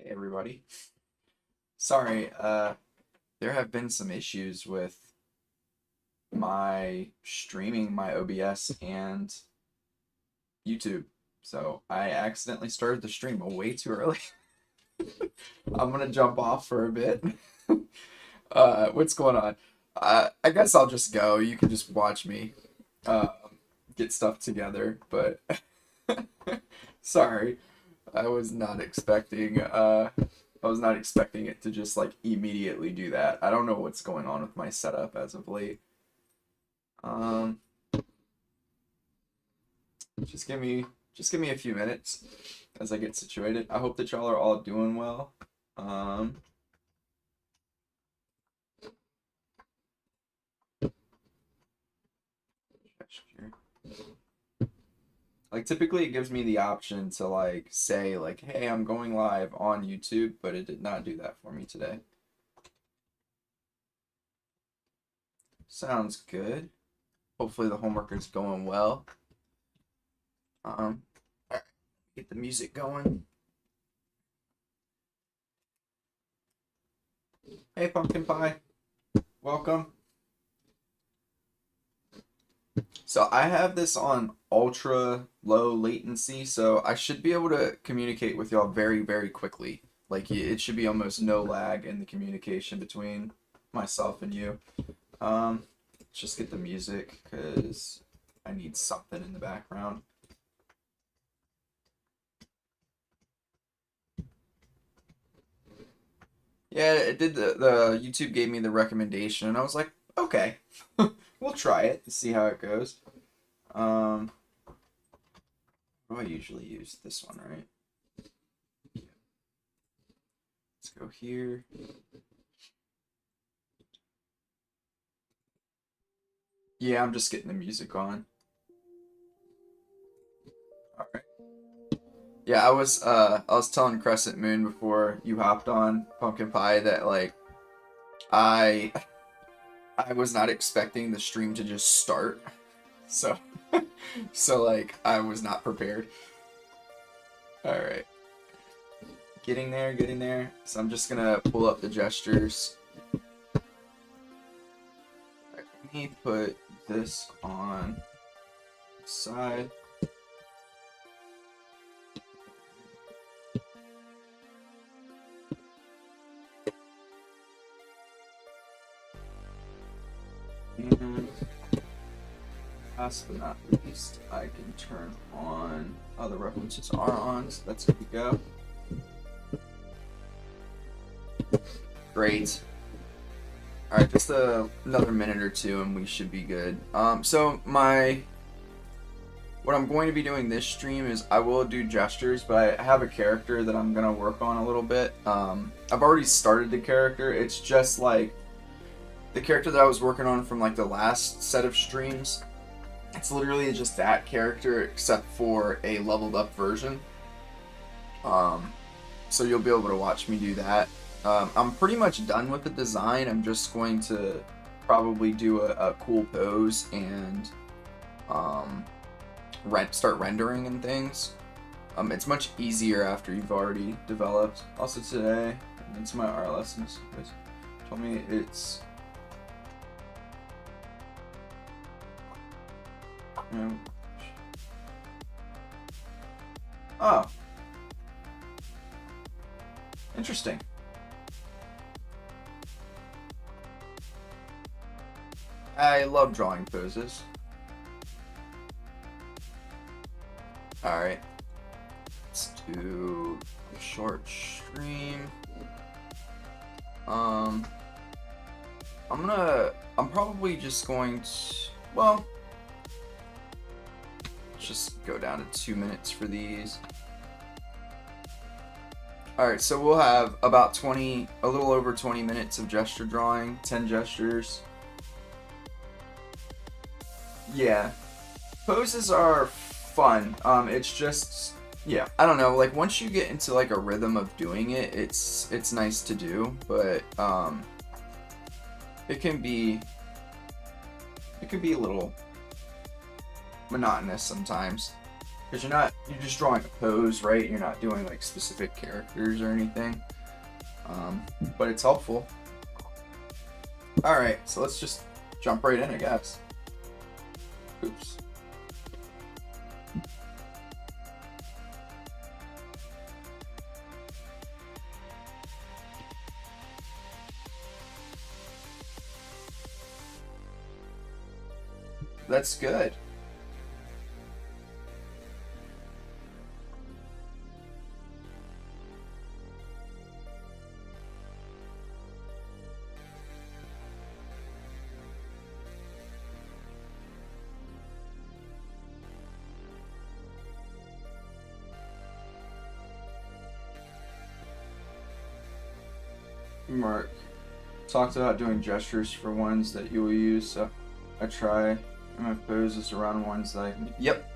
Everybody. Sorry, there have been some issues with my streaming my OBS and YouTube. So I accidentally started the stream way too early. I'm gonna jump off for a bit. What's going on? I guess I'll just go. You can just watch me uh, get stuff together, but sorry. I was not expecting it to just like immediately do that. I don't know what's going on with my setup as of late. Um just give me a few minutes as I get situated. I hope that y'all are all doing well. Um like typically it gives me the option to like say like, hey, I'm going live on YouTube, but it did not do that for me today. Sounds good. Hopefully the homework is going well. All right, get the music going. Hey, pumpkin pie, welcome. So I have this on ultra low latency, so I should be able to communicate with y'all very, very quickly. Like it should be almost no lag in the communication between myself and you. Let's just get the music because I need something in the background. Yeah, it did. The YouTube gave me the recommendation, and I was like, okay, we'll try it to see how it goes. Um, what do I usually use? This one, right? Yeah. Let's go here. Yeah, I'm just getting the music on. All right. Yeah, I was telling Crescent Moon before you hopped on Pumpkin Pie that like I I was not expecting the stream to just start. So so like I was not prepared. All right. Getting there, getting there. So I'm just gonna pull up the gestures. Right, let me put this on the side. And last but not least, I can turn on other references are on, so that's good to go. Great. Alright, just another minute or two and we should be good. So what I'm going to be doing this stream is I will do gestures, but I have a character that I'm gonna work on a little bit. I've already started the character. It's just like the character that I was working on from like the last set of streams. It's literally just that character except for a leveled up version. So you'll be able to watch me do that. I'm pretty much done with the design. I'm just going to probably do a cool pose and start rendering and things. It's much easier after you've already developed. Also today, it's my art lessons. They told me it's oh, interesting. I love drawing poses. Alright. Let's do a short stream. I'm probably just going to, well, let's just go down to 2 minutes for these. Alright, so we'll have about a little over 20 minutes of gesture drawing, 10 gestures. Yeah, poses are fun. It's just, yeah, I don't know, like once you get into like a rhythm of doing it, it's nice to do, but it can be a little monotonous sometimes. Because you're just drawing a pose, right? You're not doing like specific characters or anything. But it's helpful. Alright, so let's just jump right in, I guess. Oops. That's good. Mark talked about doing gestures for ones that you will use, so I try my poses around ones that I can. Yep,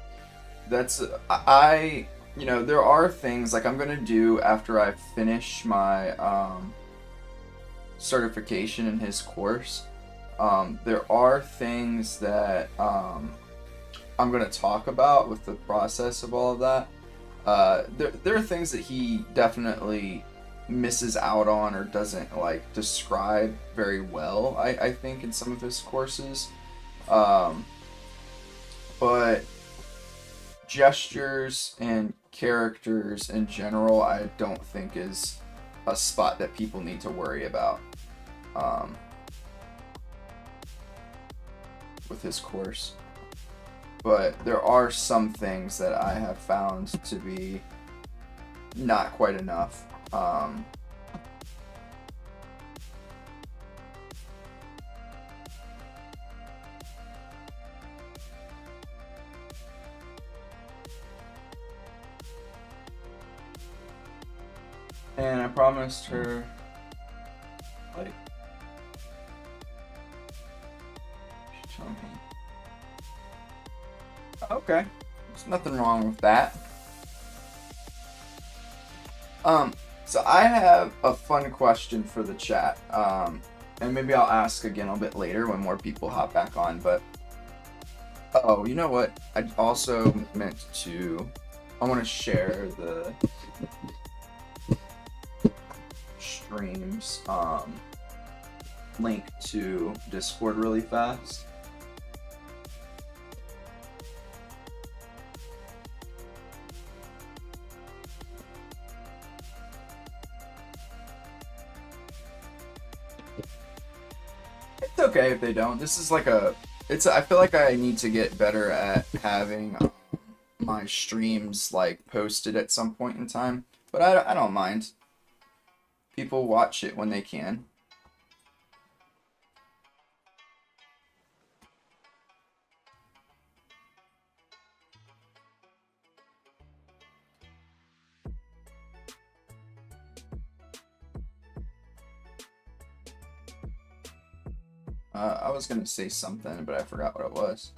that's you know, there are things like I'm gonna do after I finish my certification in his course. There are things that I'm gonna talk about with the process of all of that. There are things that he definitely misses out on or doesn't like describe very well, I think, in some of his courses. But gestures and characters in general, I don't think is a spot that people need to worry about with his course. But there are some things that I have found to be not quite enough. And I promised her, like, she told me. Okay, there's nothing wrong with that. So I have a fun question for the chat. And maybe I'll ask again a bit later when more people hop back on, but oh, you know what? I also meant to, I want to share the streams link to Discord really fast. It's okay if they don't. This is like I feel like I need to get better at having my streams like posted at some point in time, but I don't mind. People watch it when they can. I was gonna say something, but I forgot what it was.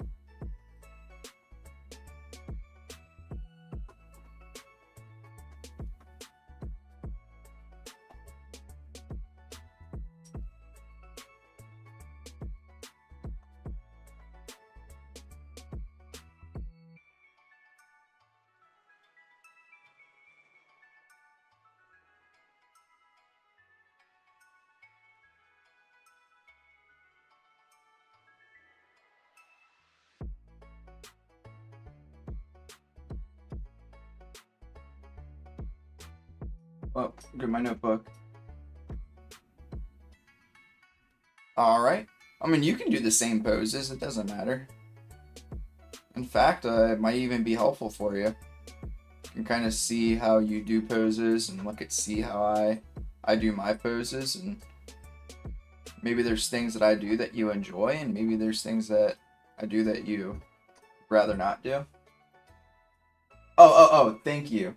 Oh, get my notebook. Alright. I mean, you can do the same poses. It doesn't matter. In fact, it might even be helpful for you. You can kind of see how you do poses and see how I do my poses. And maybe there's things that I do that you enjoy, and maybe there's things that I do that you rather not do. Oh, thank you.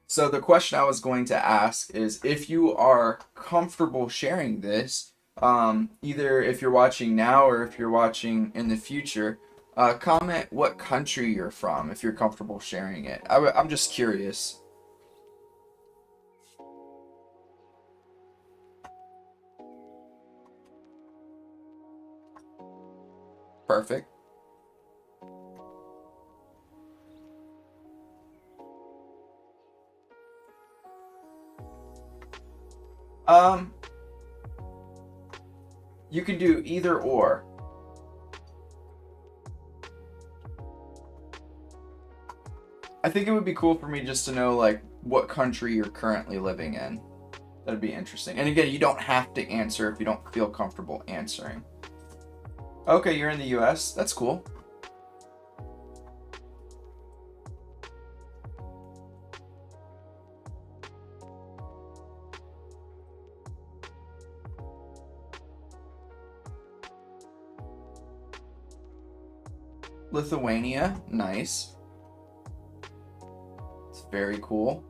So the question I was going to ask is if you are comfortable sharing this, either if you're watching now or if you're watching in the future, comment what country you're from if you're comfortable sharing it. I'm just curious. Perfect. Um, you can do either or. I think it would be cool for me just to know like what country you're currently living in. That'd be interesting. And again, you don't have to answer if you don't feel comfortable answering. Okay, you're in the US. That's cool. Lithuania, nice. It's very cool.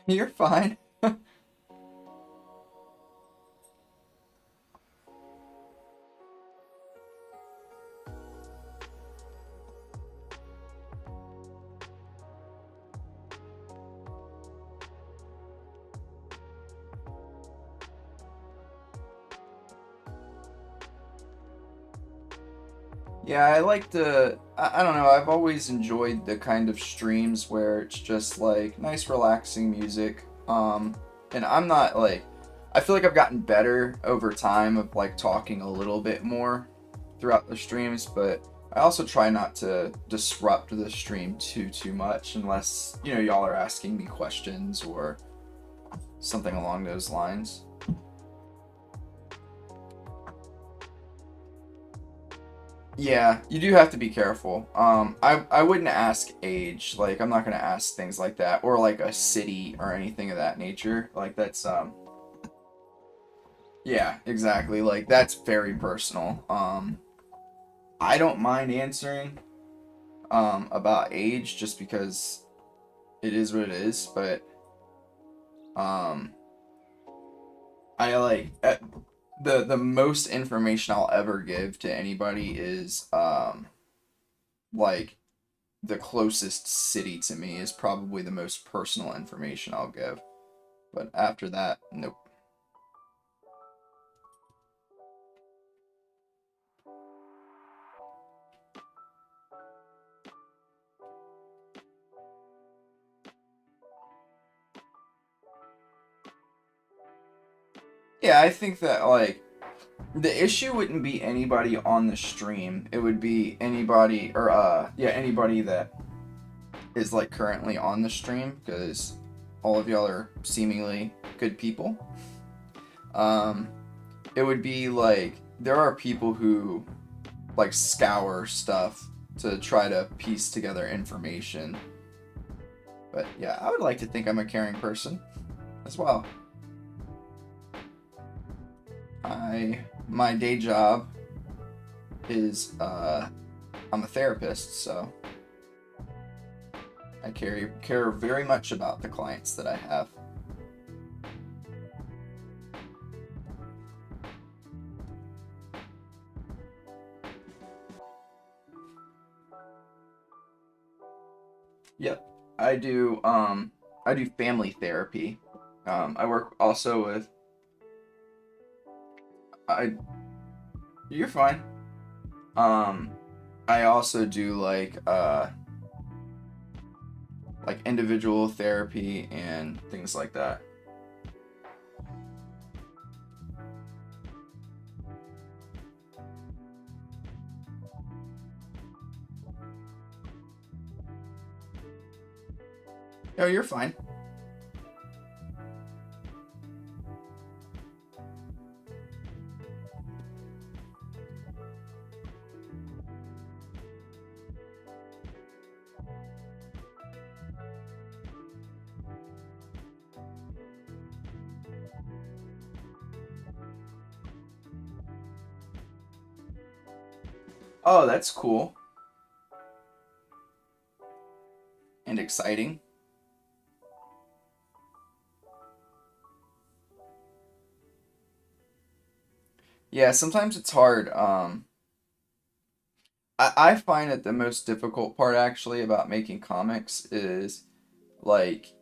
You're fine. Yeah, I like to. I don't know. I've always enjoyed the kind of streams where it's just like nice, relaxing music. And I'm not like. I feel like I've gotten better over time of like talking a little bit more throughout the streams, but I also try not to disrupt the stream too much unless y'all are asking me questions or something along those lines. Yeah, you do have to be careful. I wouldn't ask age. Like, I'm not gonna ask things like that, or like a city or anything of that nature. Like, that's yeah, exactly. Like, that's very personal. I don't mind answering about age just because it is what it is, but um, I like the most information I'll ever give to anybody is like the closest city to me is probably the most personal information I'll give. But after that, nope. Yeah, I think that like the issue wouldn't be anybody on the stream. It would be anybody or yeah, anybody that is like currently on the stream because all of y'all are seemingly good people. Um it would be like there are people who like scour stuff to try to piece together information. But yeah, I would like to think I'm a caring person as well. My day job is I'm a therapist, so I care very much about the clients that I have. Yep. I do family therapy. I work also with I you're fine. Um I also do like individual therapy and things like that. Oh, you're fine. Oh, that's cool and exciting. Yeah, sometimes it's hard. I find that the most difficult part actually about making comics is like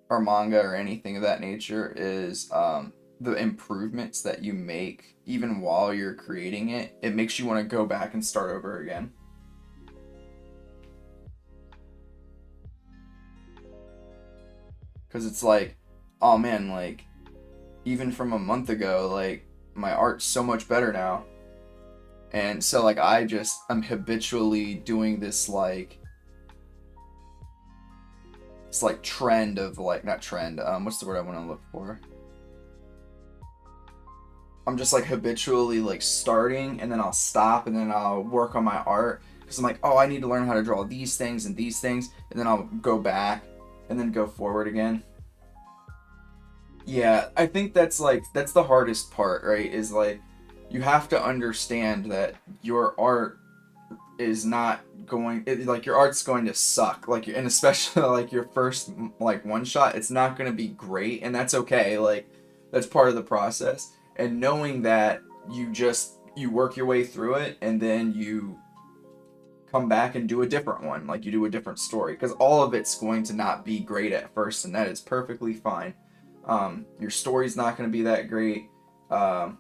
or manga or anything of that nature is the improvements that you make even while you're creating it. It makes you want to go back and start over again. Because it's like, oh man, like even from a month ago, like my art's so much better now. And so like I'm habitually doing this like it's like trend of like not trend, what's the word I want to look for? I'm just like habitually like starting and then I'll stop and then I'll work on my art because I'm like, oh, I need to learn how to draw these things and then I'll go back and then go forward again. Yeah, I think that's the hardest part, right? Is like you have to understand that your art is not like your art's going to suck, like, and especially like your first like one shot, it's not going to be great, and that's okay. Like that's part of the process, and knowing that you work your way through it and then you come back and do a different one, like you do a different story, because all of it's going to not be great at first, and that is perfectly fine. Your story's not going to be that great. um,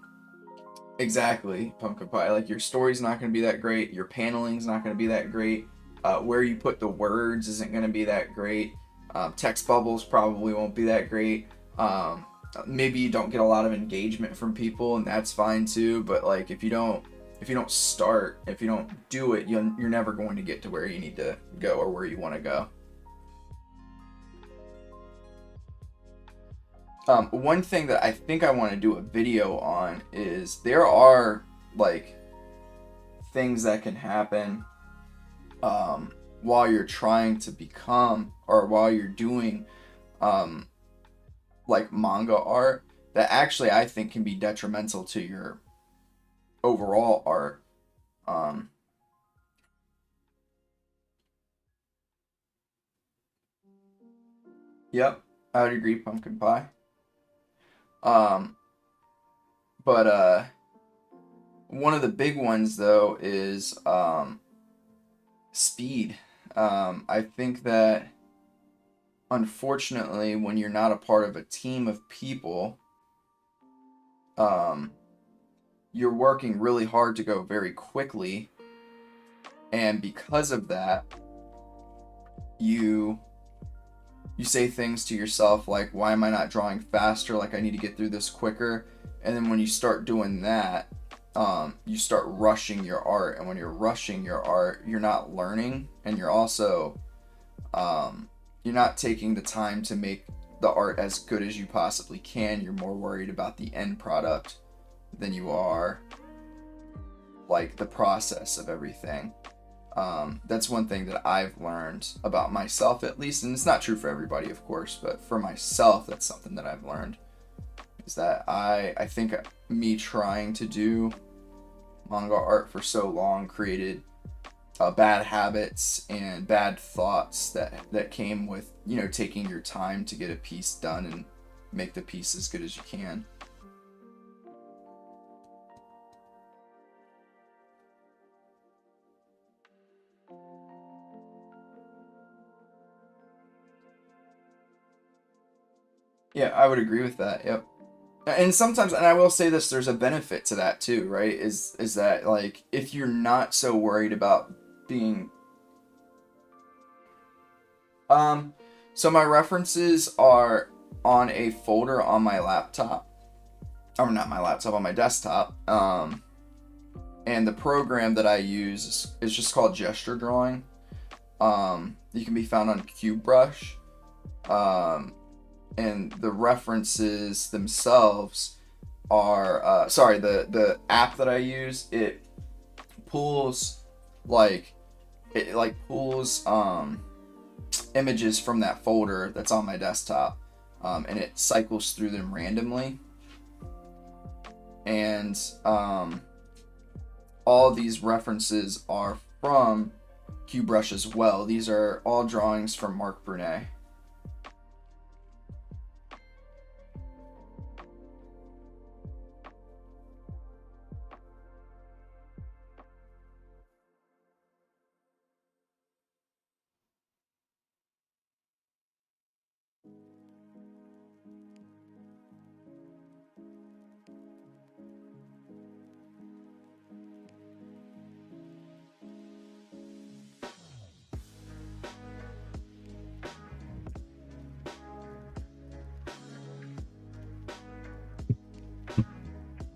Exactly, pumpkin pie. Like your story's not going to be that great. Your paneling's not going to be that great. Where you put the words isn't going to be that great. Text bubbles probably won't be that great. Maybe you don't get a lot of engagement from people, and that's fine too. But like if you don't start, if you don't do it, you're never going to get to where you need to go or where you want to go. One thing that I think I want to do a video on is there are like things that can happen while you're trying to become or while you're doing um, like manga art that actually I think can be detrimental to your overall art. Um, yep, I would agree, pumpkin pie. Um, but one of the big ones though is speed. I think that unfortunately, when you're not a part of a team of people, um, you're working really hard to go very quickly, and because of that, you you say things to yourself like, "Why am I not drawing faster? Like I need to get through this quicker." And then when you start doing that, you start rushing your art, and when you're rushing your art, you're not learning, and um, you're not taking the time to make the art as good as you possibly can. You're more worried about the end product than you are like the process of everything. That's one thing that I've learned about myself, at least, and it's not true for everybody, of course, but for myself, that's something that I've learned is that I think me trying to do manga art for so long created bad habits and bad thoughts that came with taking your time to get a piece done and make the piece as good as you can. Yeah, I would agree with that. Yep. And sometimes, and I will say this, there's a benefit to that too, right? Is that like if you're not so worried about being um so my references are on a folder on my laptop. Or not my laptop, on my desktop. And the program that I use is just called gesture drawing. You can be found on QBrush. Um, and the references themselves are sorry, the app that I use, it pulls like pulls images from that folder that's on my desktop, and it cycles through them randomly, and all these references are from QBrush as well. These are all drawings from Mark Brunet.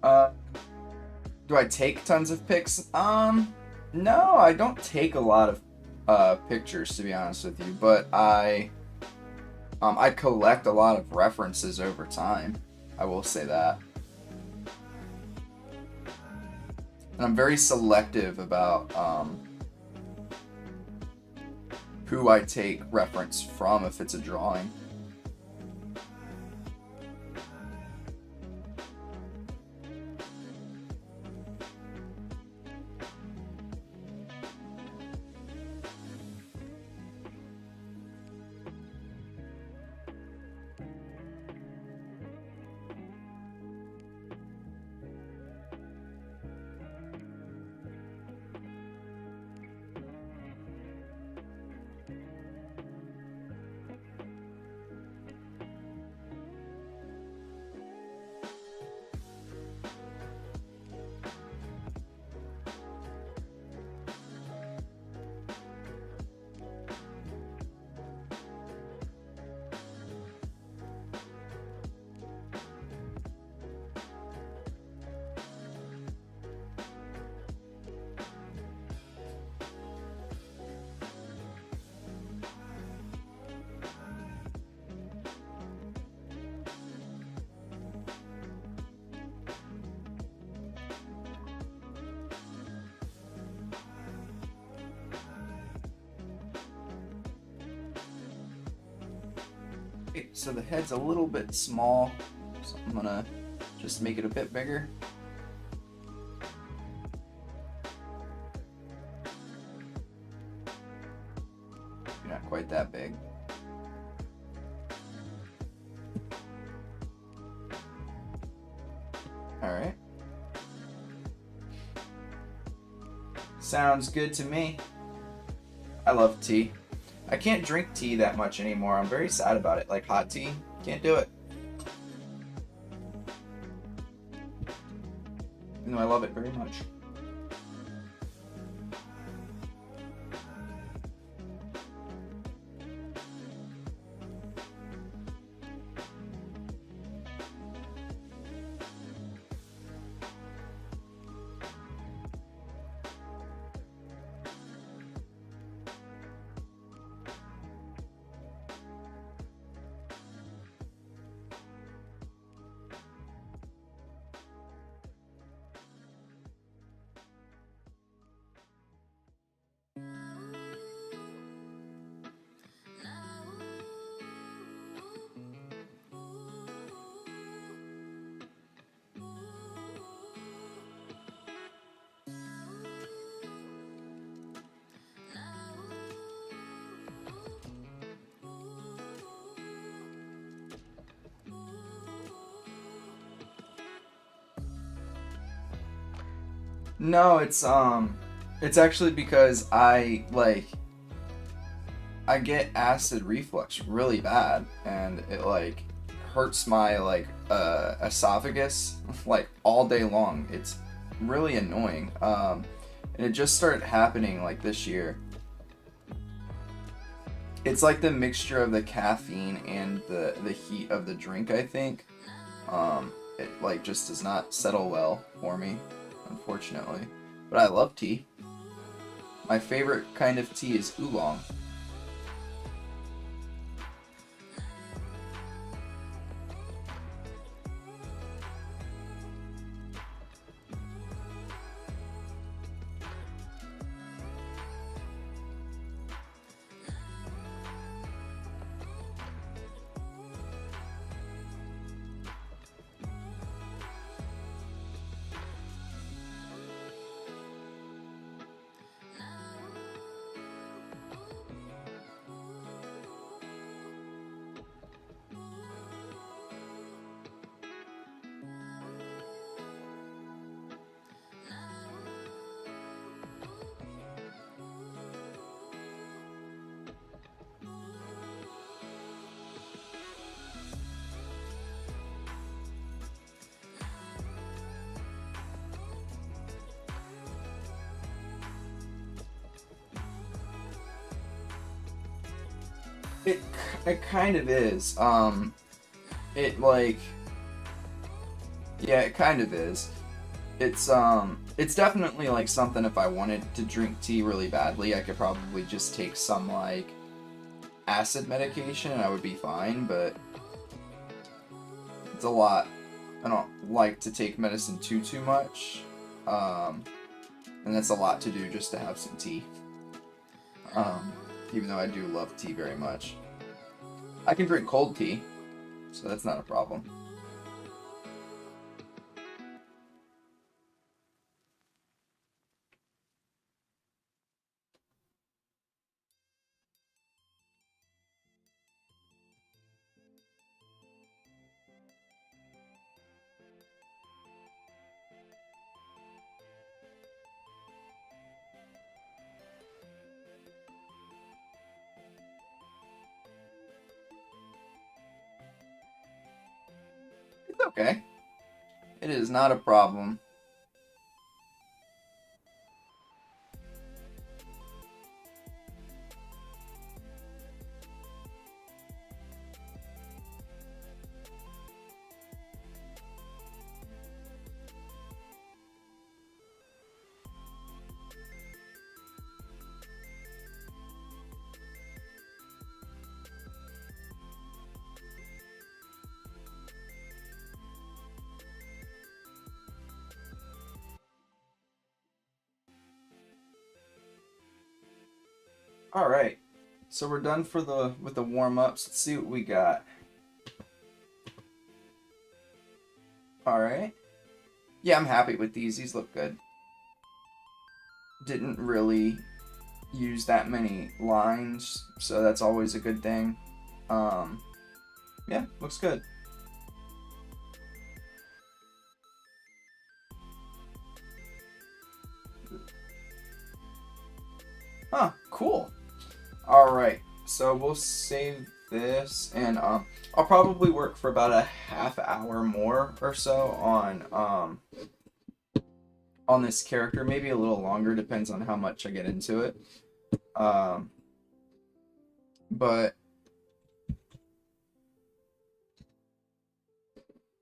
Uh, do I take tons of pics? No, I don't take a lot of pictures, to be honest with you, but I collect a lot of references over time. I will say that. And I'm very selective about who I take reference from if it's a drawing. So the head's a little bit small, so I'm gonna just make it a bit bigger. Not quite that big. Alright. Sounds good to me. I love tea. I can't drink tea that much anymore. I'm very sad about it. Like hot tea, can't do it. No, I love it very much. No, it's actually because I get acid reflux really bad, and it like hurts my esophagus like all day long. It's really annoying. And it just started happening like this year. It's like the mixture of the caffeine and the heat of the drink, I think. It like just does not settle well for me, unfortunately. But I love tea. My favorite kind of tea is oolong. It kind of is. It like, yeah, it kind of is. It's definitely like something if I wanted to drink tea really badly, I could probably just take some like acid medication and I would be fine, but it's a lot. I don't like to take medicine too much. And that's a lot to do just to have some tea. Even though I do love tea very much. I can drink cold tea, so that's not a problem. It's okay. It is not a problem. All right, so we're done with the warm ups. Let's see what we got. All right. Yeah, I'm happy with these. These look good. Didn't really use that many lines, so that's always a good thing. Yeah, looks good. Huh, cool. All right, so we'll save this, and I'll probably work for about a half hour more or so on this character, maybe a little longer, depends on how much I get into it. But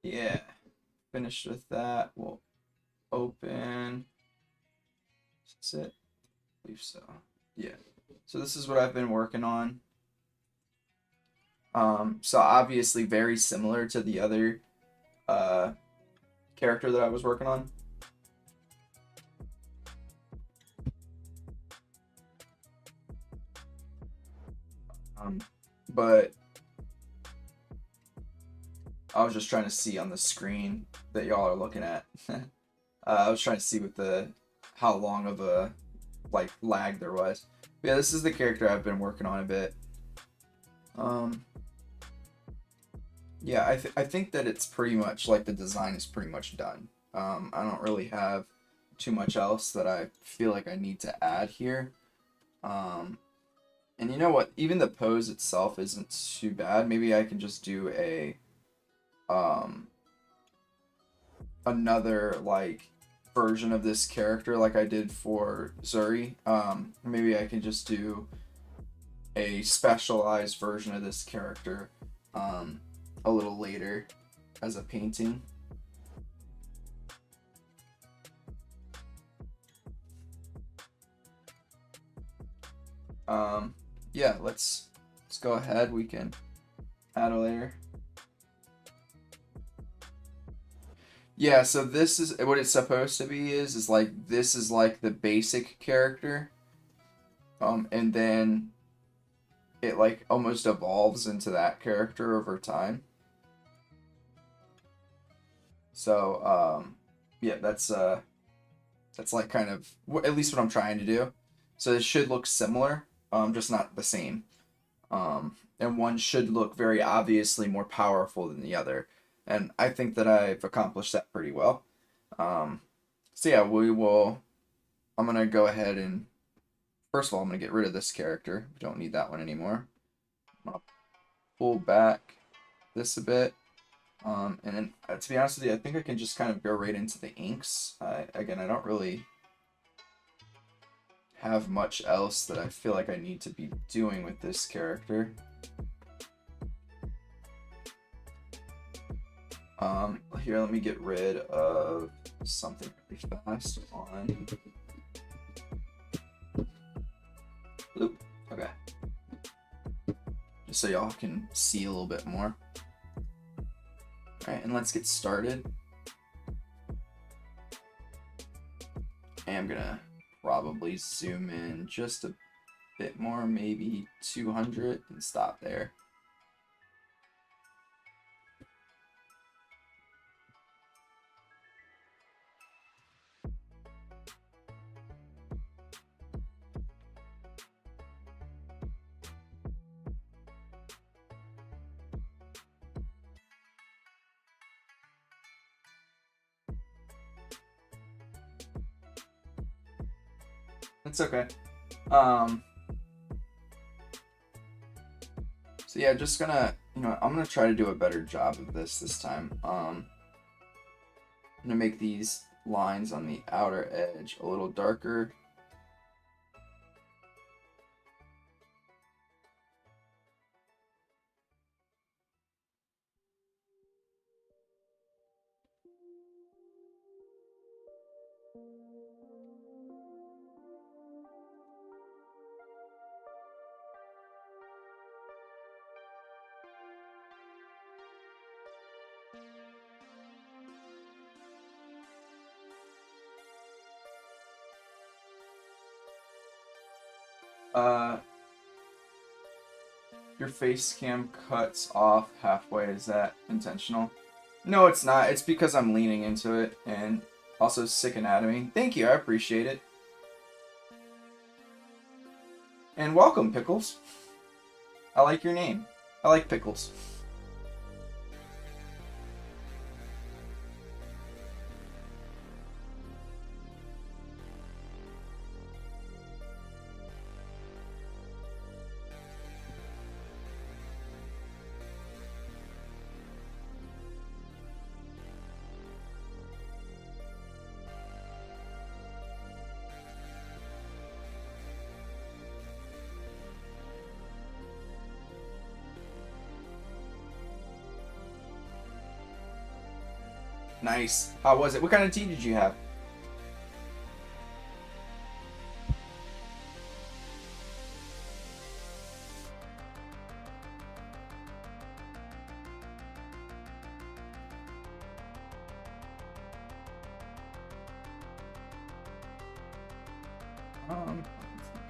yeah, finished with that. We'll open. That's it. I believe so. Yeah. So this is what I've been working on. So obviously very similar to the other character that I was working on. But I was just trying to see on the screen that y'all are looking at. I was trying to see what how long of a like lag there was. But yeah, this is the character I've been working on a bit. Yeah, I think that it's pretty much like the design is pretty much done. I don't really have too much else that I feel like I need to add here. And you know what? Even the pose itself isn't too bad. Maybe I can just do a another like version of this character like I did for Zuri. Maybe I can just do a specialized version of this character a little later as a painting. Yeah, let's go ahead. We can add a layer. Yeah, so this is what it's supposed to be is like this is like the basic character. And then it like almost evolves into that character over time. So yeah, that's like kind of at least what I'm trying to do. So it should look similar, just not the same. And one should look very obviously more powerful than the other. And I think that I've accomplished that pretty well. So yeah, I'm going to go ahead and, first of all, I'm going to get rid of this character. We don't need that one anymore. I'm going to pull back this a bit. And then, to be honest with you, I think I can just kind of go right into the inks. Again, I don't really have much else that I feel like I need to be doing with this character. Here, let me get rid of something really fast on loop. Okay. Just so y'all can see a little bit more. Alright, and let's get started. And I'm gonna probably zoom in just a bit more, maybe 200, and stop there. It's okay. So yeah, just gonna, I'm gonna try to do a better job of this time. I'm gonna make these lines on the outer edge a little darker. Your face cam cuts off halfway. Is that intentional? No, it's not. It's because I'm leaning into it, and also sick anatomy. Thank you, I appreciate it. And welcome, Pickles. I like your name. I like Pickles. Nice. How was it? What kind of tea did you have?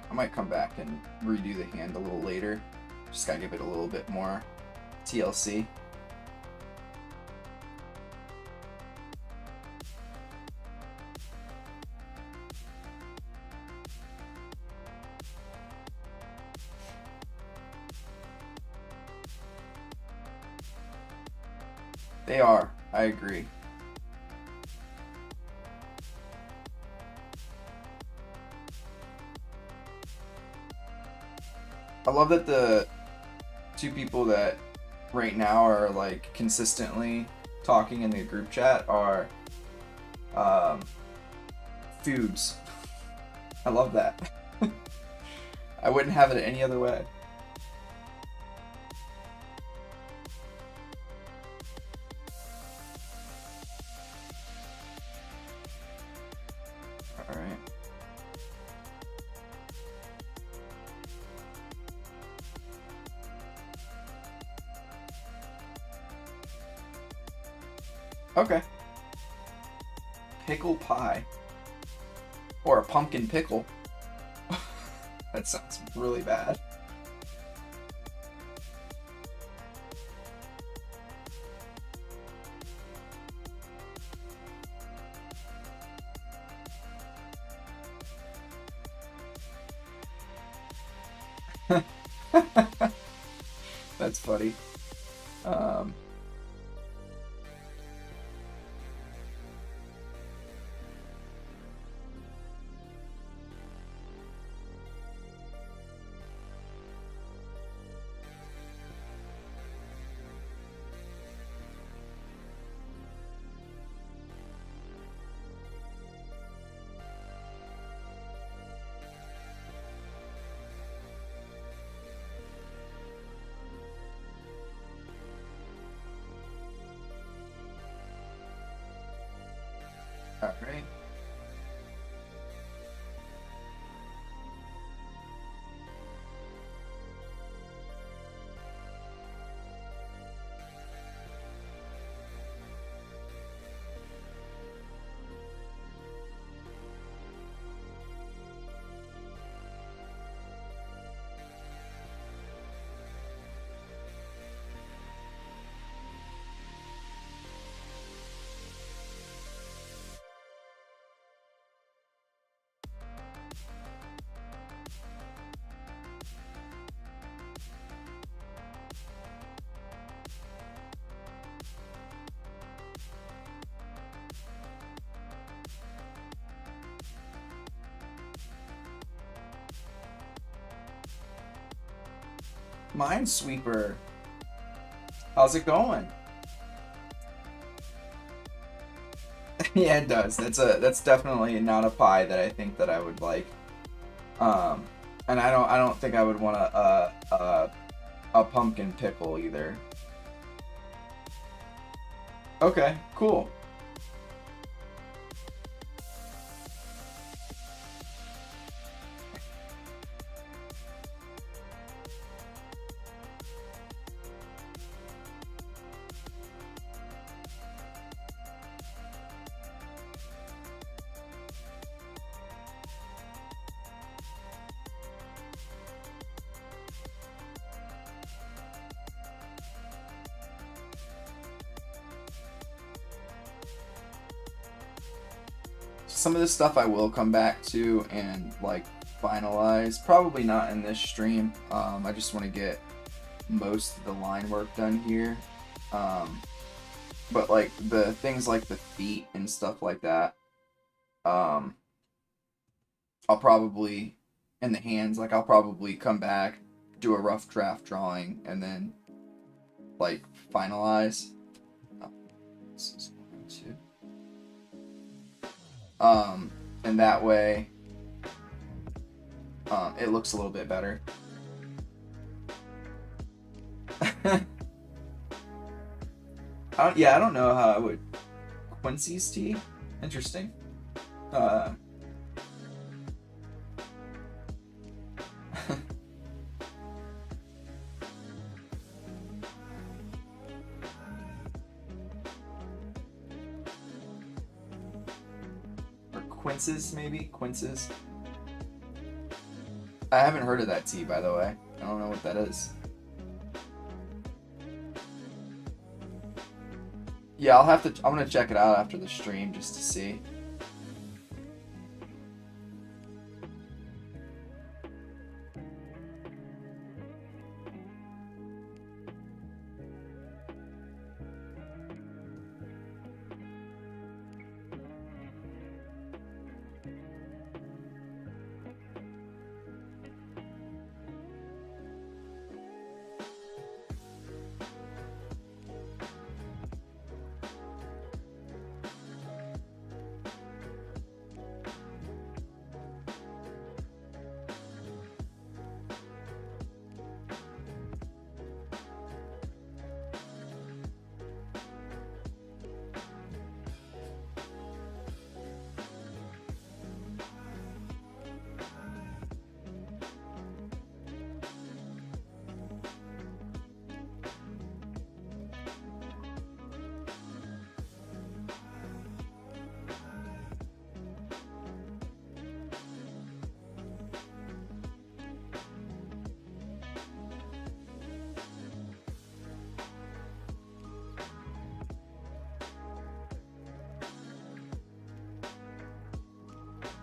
I might come back and redo the hand a little later. Just gotta give it a little bit more TLC. They are. I agree. I love that the two people that right now are like consistently talking in the group chat are Foobs. I love that. I wouldn't have it any other way. Alright. Okay. Pickle pie. Or a pumpkin pickle. That sounds really bad. That's funny. All right. Minesweeper, how's it going? Yeah, it does. That's definitely not a pie that I think that I would like. And I don't think I would want a pumpkin pickle either. Okay, cool. Some of this stuff I will come back to and like finalize. Probably not in this stream. I just want to get most of the line work done here. But like the things like the feet and stuff like that, I'll probably, in the hands, like I'll probably come back, do a rough draft drawing, and then like finalize. Oh, this is going to. And that way, it looks a little bit better. Yeah, I don't know how I would. Quincy's tea? Interesting. Or Quinces, maybe? Quinces? I haven't heard of that tea, by the way. I don't know what that is. Yeah, I'm gonna check it out after the stream just to see.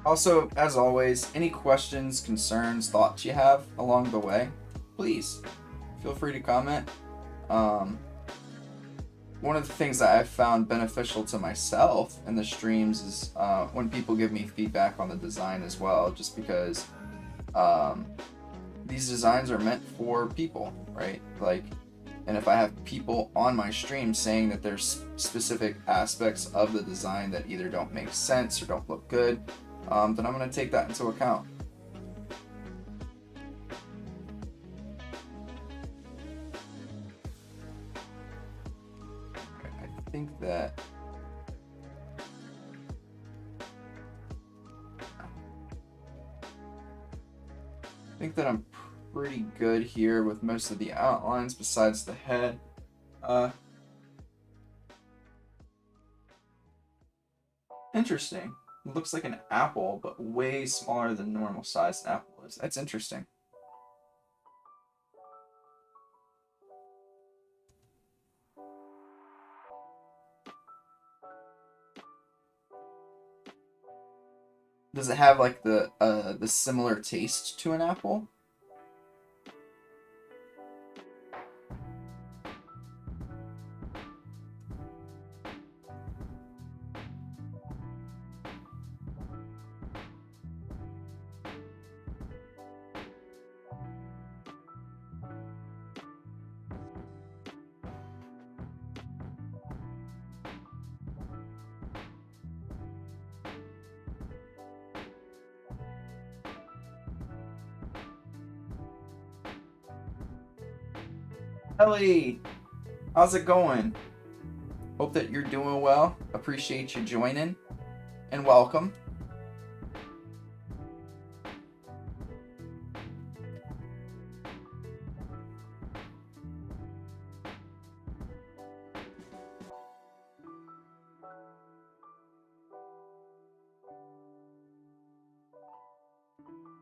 Also, as always, any questions, concerns, thoughts you have along the way, please feel free to comment. One of the things that I've found beneficial to myself in the streams is when people give me feedback on the design as well, just because these designs are meant for people, right? Like, and if I have people on my stream saying that there's specific aspects of the design that either don't make sense or don't look good, then I'm going to take that into account. I think that think that I'm pretty good here with most of the outlines besides the head. Interesting. It looks like an apple, but way smaller than normal size an apple is. That's interesting. Does it have like the similar taste to an apple? Ellie, how's it going? Hope that you're doing well. Appreciate you joining, and welcome.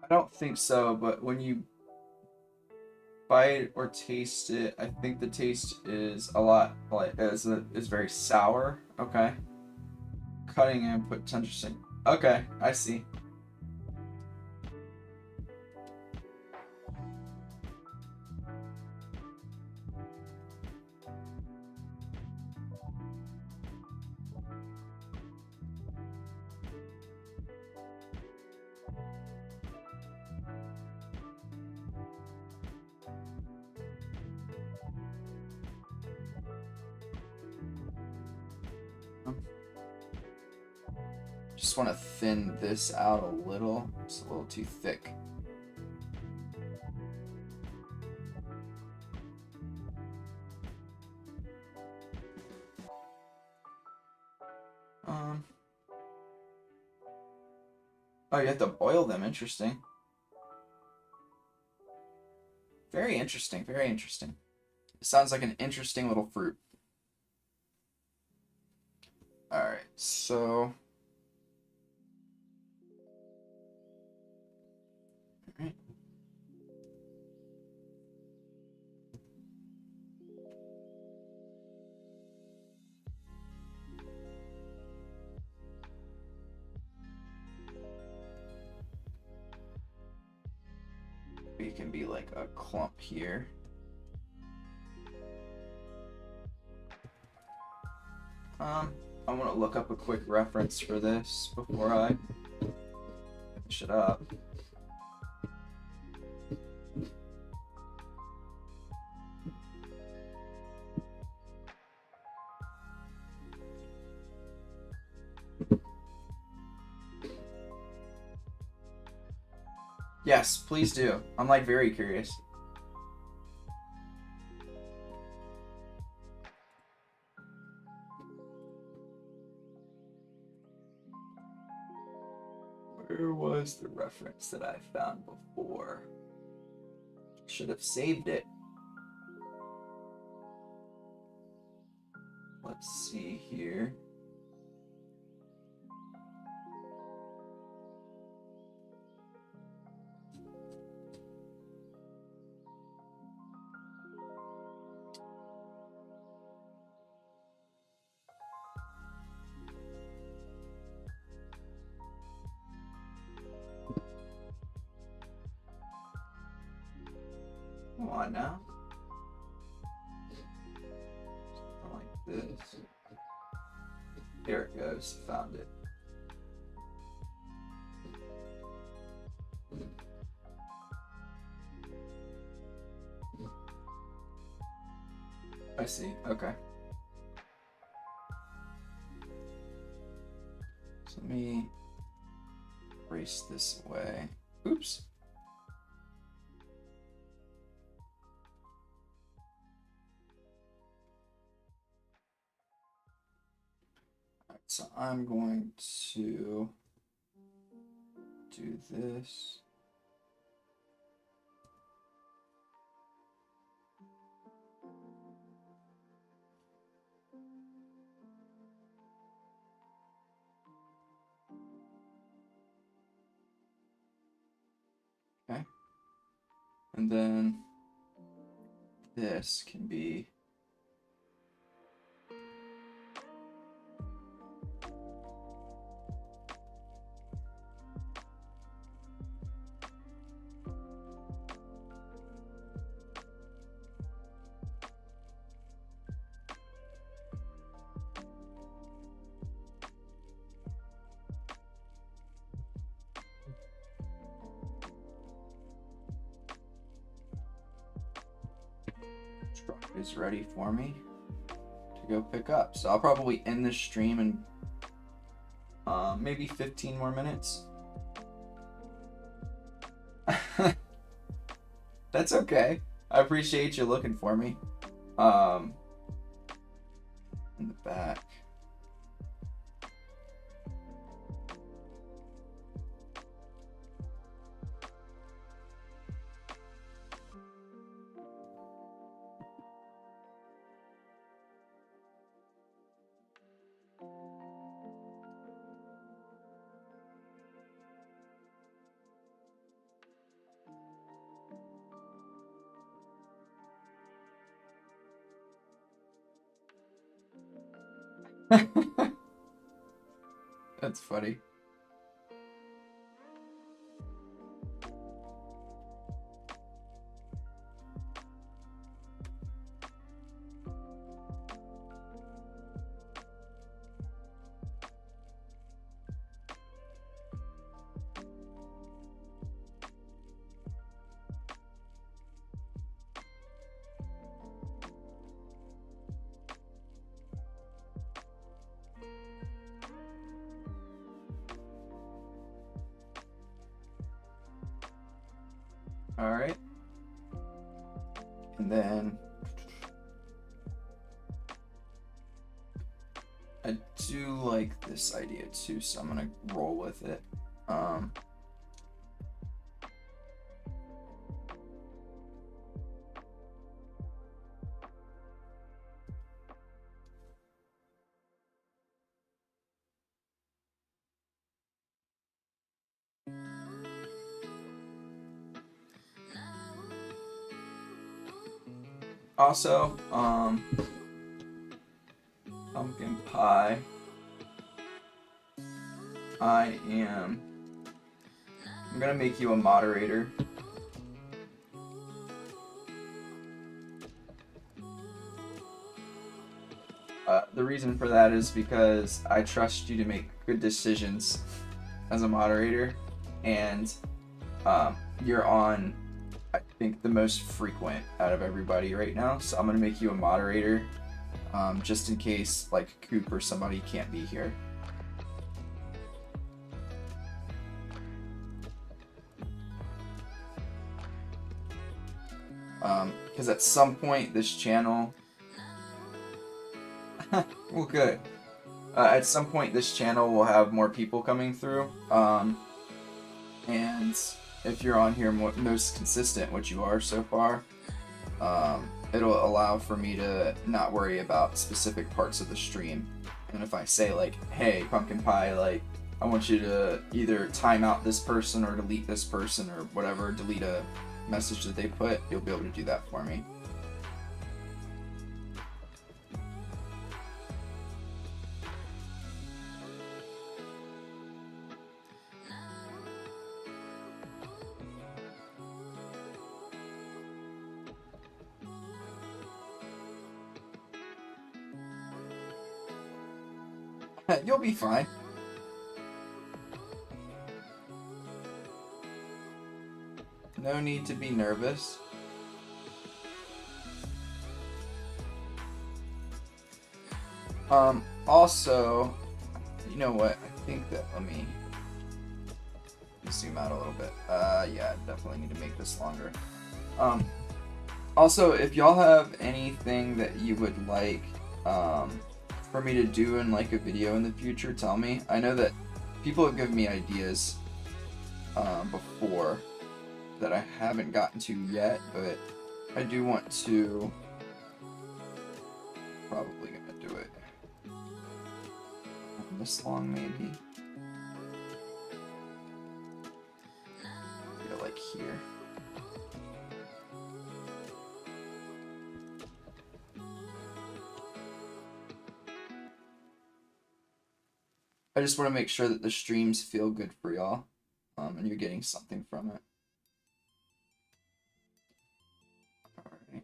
I don't think so, but when you bite or taste it, I think the taste is a lot like is very sour. Okay. Cutting input 10%. Okay, I see. Just want to thin this out a little. It's a little too thick. Oh, you have to boil them. Interesting. Very interesting. Very interesting. It sounds like an interesting little fruit. Alright, so... Alright. It can be like a clump here. I want to look up a quick reference for this before I finish it up. Yes, please do. I'm like very curious. Where was the reference that I found before? Should have saved it. Let's see here. Come on now. Something like this. There it goes. Found it. I see. Okay. So let me erase this away. Oops. Alright, so I'm going to do this. And then this can be truck is ready for me to go pick up. So I'll probably end this stream in maybe 15 more minutes. That's okay. I appreciate you looking for me. In the back. That's funny. All right. And then I do like this idea too, so I'm gonna roll with it. Also, pumpkin pie. I'm gonna make you a moderator. The reason for that is because I trust you to make good decisions as a moderator, and you're on, I think, the most frequent out of everybody right now, so I'm gonna make you a moderator, just in case like Coop or somebody can't be here. Because at some point this channel well, good. At some point this channel will have more people coming through, and if you're on here most consistent, which you are so far, it'll allow for me to not worry about specific parts of the stream. And if I say like, hey, Pumpkin Pie, like, I want you to either time out this person or delete this person or whatever, delete a message that they put, you'll be able to do that for me. You'll be fine. No need to be nervous. Also, you know what? I think that, let me zoom out a little bit. Yeah, I definitely need to make this longer. Also, if y'all have anything that you would like, for me to do in like a video in the future, tell me. I know that people have given me ideas before that I haven't gotten to yet, but I do want to, probably gonna do it this long maybe. Yeah, like here. I just want to make sure that the streams feel good for y'all, and you're getting something from it. All right.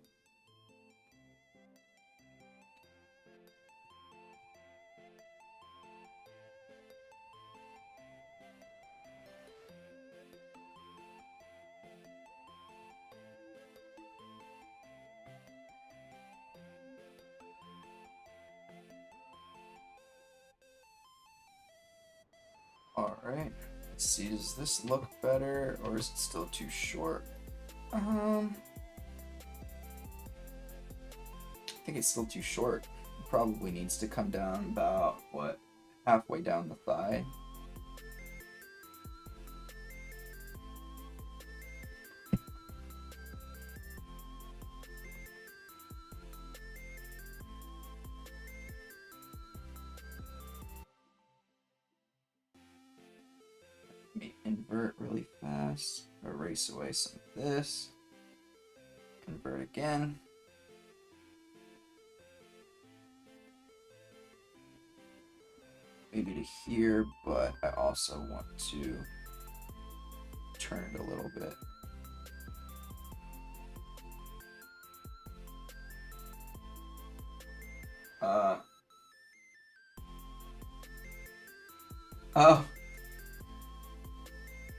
All right. Let's see. Does this look better, or is it still too short? I think it's still too short. It probably needs to come down about, what, halfway down the thigh. Let me invert really fast. Erase away some of this. Invert again. Maybe to here, but I also want to turn it a little bit.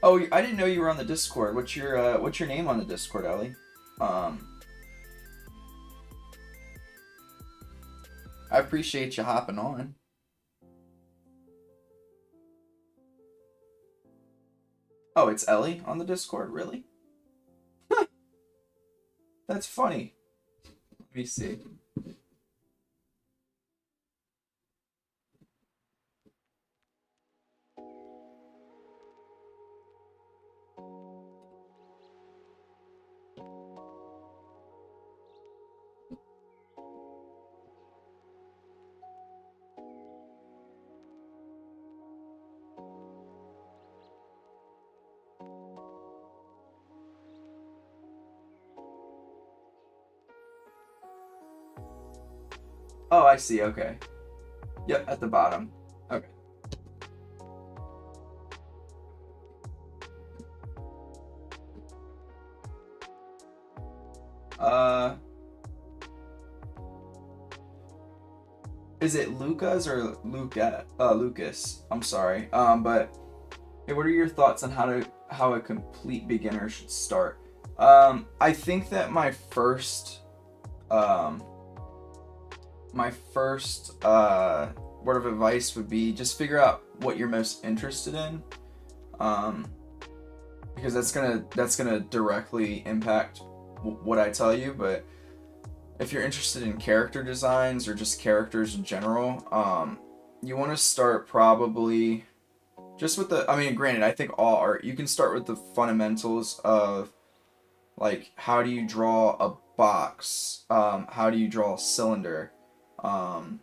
Oh, I didn't know you were on the Discord. What's your name on the Discord, Ellie? I appreciate you hopping on. Oh, it's Ellie on the Discord, really? That's funny. Let me see. Oh, I see. Okay. Yep, at the bottom. Okay. Is it Lucas or Lucas? I'm sorry. But hey, what are your thoughts on how a complete beginner should start? I think that um, my first word of advice would be just figure out what you're most interested in, because that's gonna directly impact what I tell you. But if you're interested in character designs or just characters in general, you want to start probably just with I mean, granted, I think all art, you can start with the fundamentals of, like, how do you draw a box, how do you draw a cylinder, and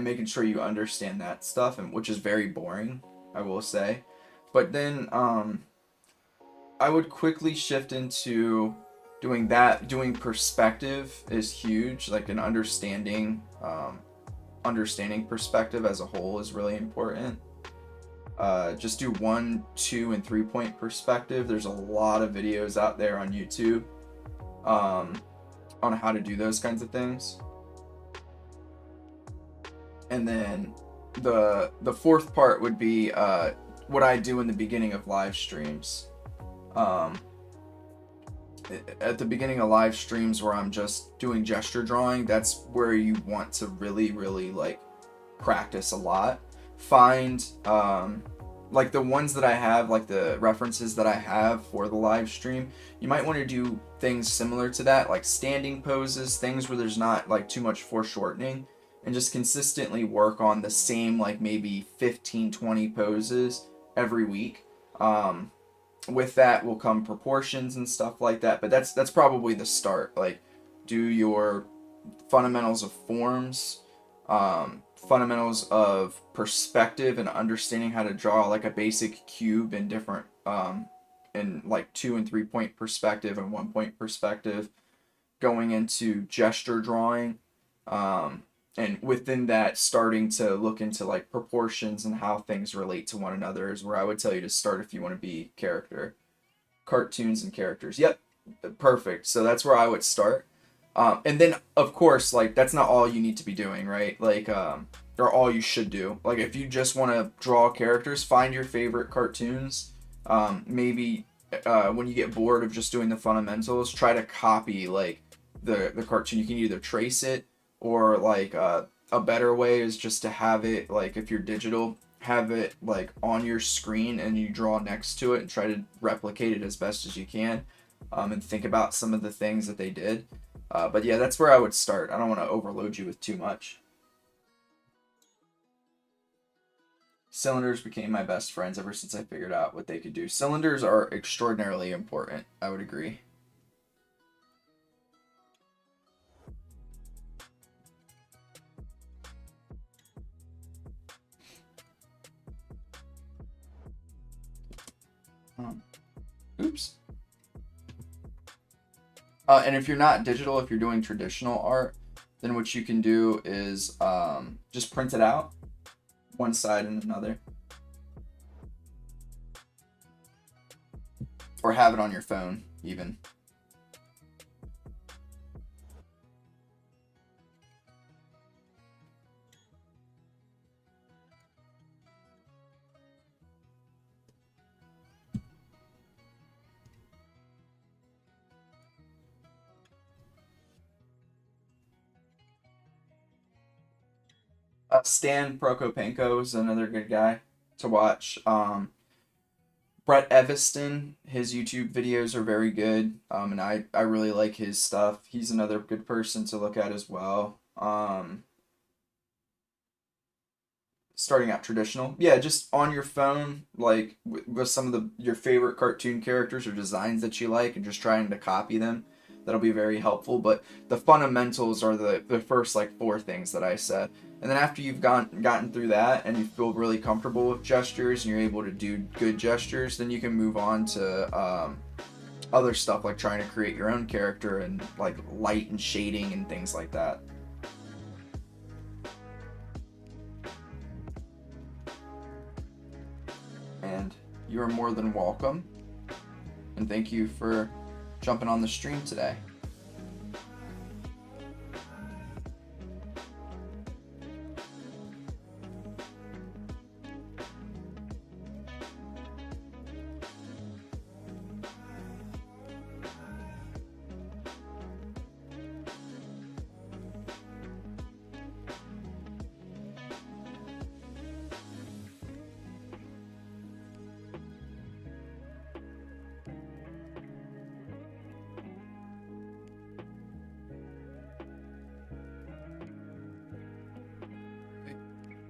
making sure you understand that stuff, and which is very boring, I will say. But then I would quickly shift into doing that. Doing perspective is huge, like an understanding perspective as a whole is really important. Just do 1, 2, and 3-point perspective. There's a lot of videos out there on YouTube on how to do those kinds of things. And then the fourth part would be what I do in the beginning of live streams. At the beginning of live streams where I'm just doing gesture drawing, that's where you want to really, really, like, practice a lot. Find like the ones that I have, like the references that I have for the live stream, you might want to do things similar to that, like standing poses, things where there's not like too much foreshortening, and just consistently work on the same, like, maybe 15-20 poses every week. With that will come proportions and stuff like that, but that's probably the start. Like, do your fundamentals of forms, fundamentals of perspective, and understanding how to draw like a basic cube in different in like 2 and 3-point perspective and 1-point perspective, going into gesture drawing, And within that, starting to look into like proportions and how things relate to one another is where I would tell you to start if you want to be character. Cartoons and characters. Yep, perfect. So that's where I would start. And then, of course, like, that's not all you need to be doing, right? Like, or all you should do. Like, if you just want to draw characters, find your favorite cartoons. Maybe when you get bored of just doing the fundamentals, try to copy, like, the cartoon. You can either trace it, or, like, a better way is just to have it, like, if you're digital, have it, like, on your screen and you draw next to it and try to replicate it as best as you can. And think about some of the things that they did. But yeah, that's where I would start. I don't want to overload you with too much. Cylinders became my best friends ever since I figured out what they could do. Cylinders are extraordinarily important. I would agree. Oops. And if you're not digital, if you're doing traditional art, then what you can do is just print it out, one side and another. Or have it on your phone, even. Stan Prokopenko is another good guy to watch. Brett Eviston, his YouTube videos are very good, and I really like his stuff. He's another good person to look at as well. Starting out traditional, yeah, just on your phone, like with some of your favorite cartoon characters or designs that you like, and just trying to copy them. That'll be very helpful. But the fundamentals are the first like 4 things that I said. And then after you've gotten through that and you feel really comfortable with gestures and you're able to do good gestures, then you can move on to other stuff like trying to create your own character and like light and shading and things like that. And you are more than welcome. And thank you for jumping on the stream today.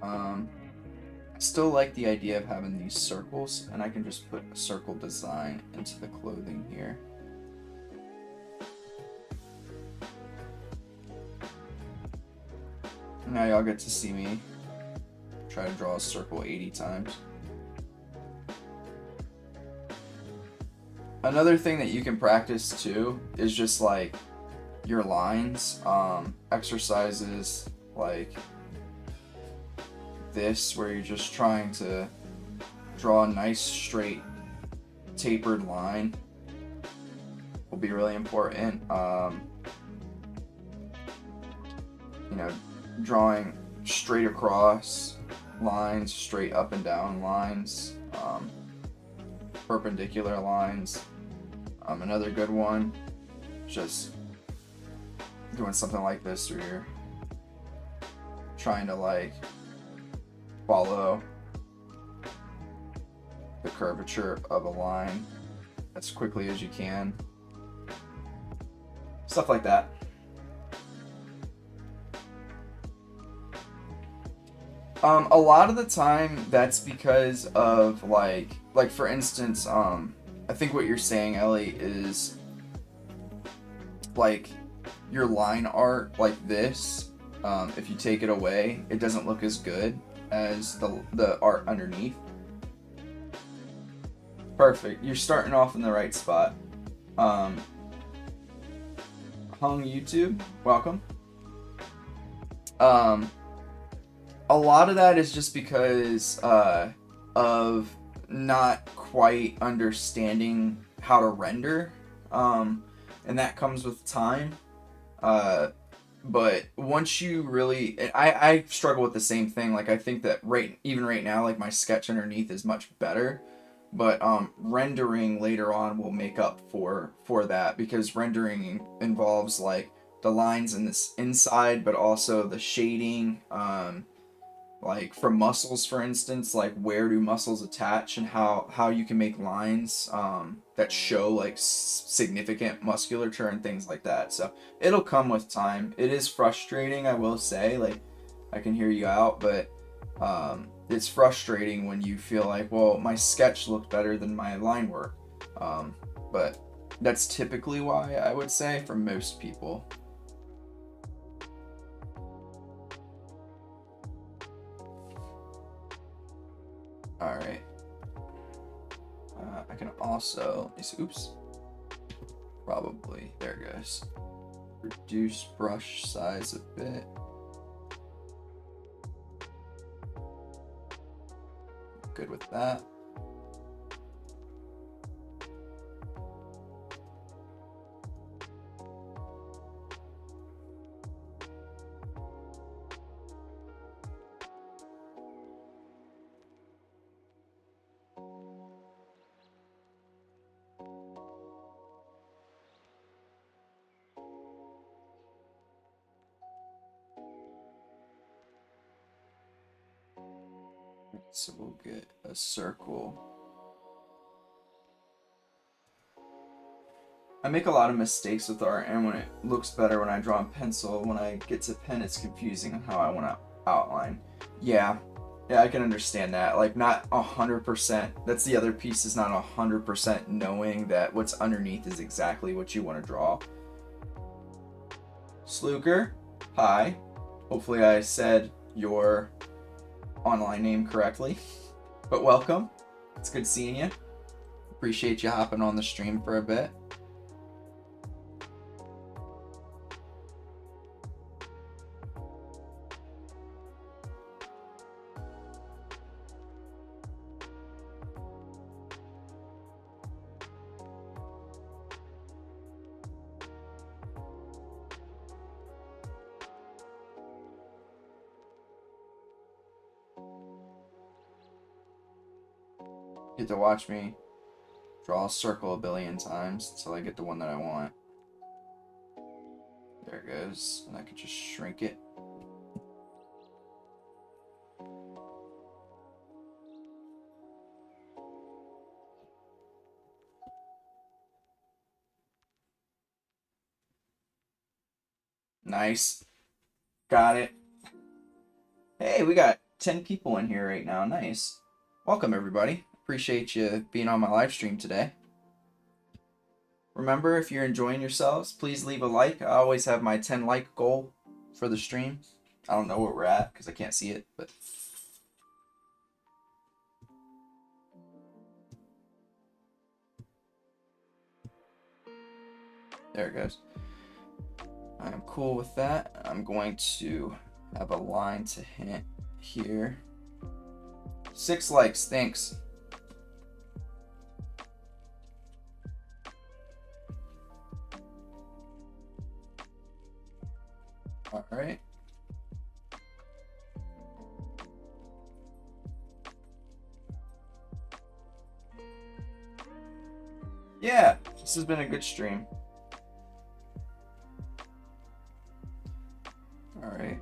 I still like the idea of having these circles, and I can just put a circle design into the clothing here. Now y'all get to see me try to draw a circle 80 times. Another thing that you can practice too is just like your lines, exercises like this where you're just trying to draw a nice straight tapered line will be really important. You know, drawing straight across lines, straight up and down lines, perpendicular lines. Another good one, just doing something like this where you're trying to like follow the curvature of a line as quickly as you can. Stuff like that. A lot of the time that's because of like for instance, I think what you're saying, Ellie, is like your line art like this, if you take it away, it doesn't look as good as the art underneath. Perfect. You're starting off in the right spot. Hung YouTube, welcome. A lot of that is just because of not quite understanding how to render, and that comes with time. But once you really, I struggle with the same thing. Like I think that even right now, like my sketch underneath is much better, but rendering later on will make up for that, because rendering involves like the lines in this inside, but also the shading. Like for muscles, for instance, like where do muscles attach, and how you can make lines that show like significant musculature and things like that. So it'll come with time. It is frustrating, I will say. Like I can hear you out, but it's frustrating when you feel like, well, my sketch looked better than my line work. But that's typically why, I would say, for most people. Alright. I can also, oops, probably, there it goes. Reduce brush size a bit. Good with that. So we'll get a circle. I make a lot of mistakes with art, and when it looks better when I draw in pencil, when I get to pen, it's confusing on how I want to outline. Yeah, I can understand that. Like, not 100%. That's the other piece, is not 100% knowing that what's underneath is exactly what you want to draw. Sluker, hi. Hopefully I said your online name correctly, but welcome. It's good seeing you. Appreciate you hopping on the stream for a bit. Get to watch me draw a circle a billion times until I get the one that I want. There it goes. And I can just shrink it. Nice. Got it. Hey, we got 10 people in here right now. Nice. Welcome, everybody. Appreciate you being on my live stream today. Remember, if you're enjoying yourselves, please leave a like. I always have my 10 like goal for the stream. I don't know where we're at because I can't see it, but there it goes. I'm cool with that. I'm going to have a line to hit here. 6 likes, thanks. All right. Yeah, this has been a good stream. All right.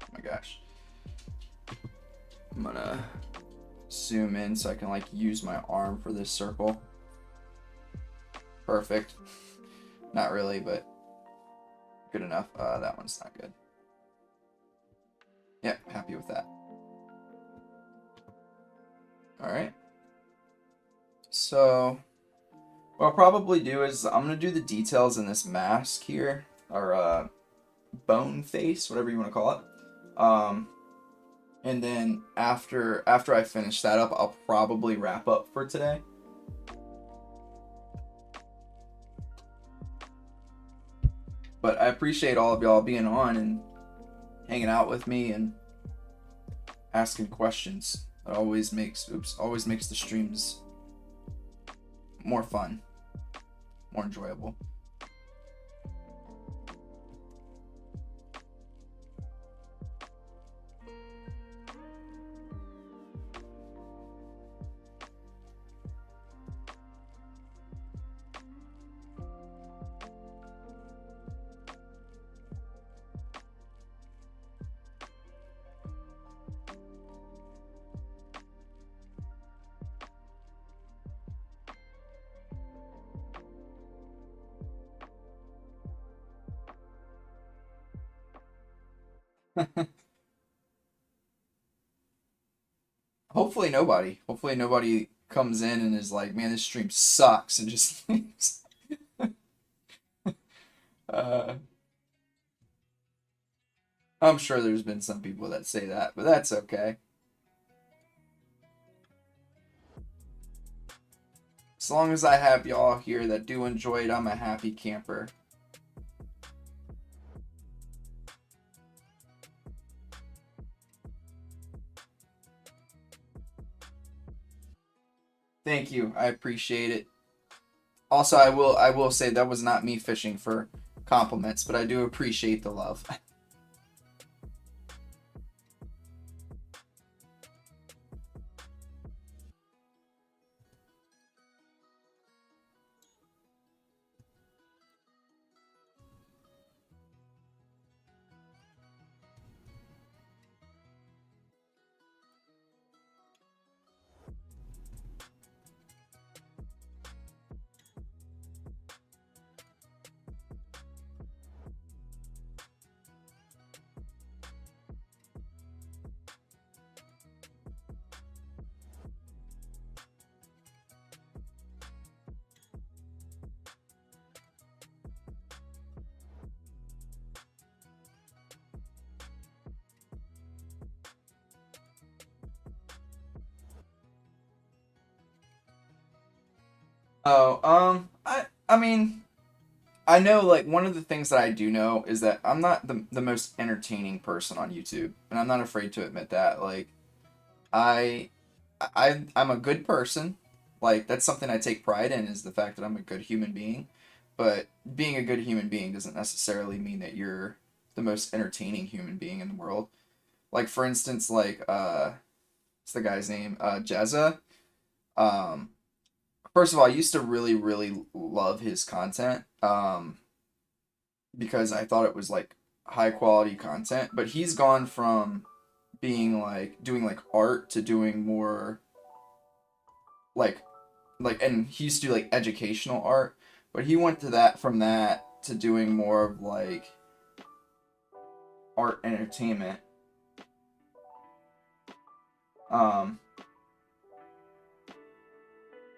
Oh my gosh. I'm gonna zoom in so I can like use my arm for this circle. Perfect. Not really, but good enough. That one's not good. Yeah, happy with that. All right. So what I'll probably do is I'm gonna do the details in this mask here, or bone face, whatever you want to call it. And then after I finish that up, I'll probably wrap up for today. But I appreciate all of y'all being on and hanging out with me and asking questions. It always makes the streams more fun, more enjoyable. Hopefully nobody. Hopefully nobody comes in and is like, "Man, this stream sucks," and just leaves. uh, I'm sure there's been some people that say that, but that's okay. As long as I have y'all here that do enjoy it, I'm a happy camper. Thank you. I appreciate it. Also, I will say that was not me fishing for compliments, but I do appreciate the love. Oh, I mean, I know like one of the things that I do know is that I'm not the most entertaining person on YouTube, and I'm not afraid to admit that. Like, I I'm a good person. Like that's something I take pride in is the fact that I'm a good human being. But being a good human being doesn't necessarily mean that you're the most entertaining human being in the world. Like for instance, like what's the guy's name? Jezza. Um, First of all, I used to really love his content. Because I thought it was like high quality content, but he's gone from being like doing like art to doing more like and he used to do like educational art, but he went to that from that to doing more of like art entertainment. Um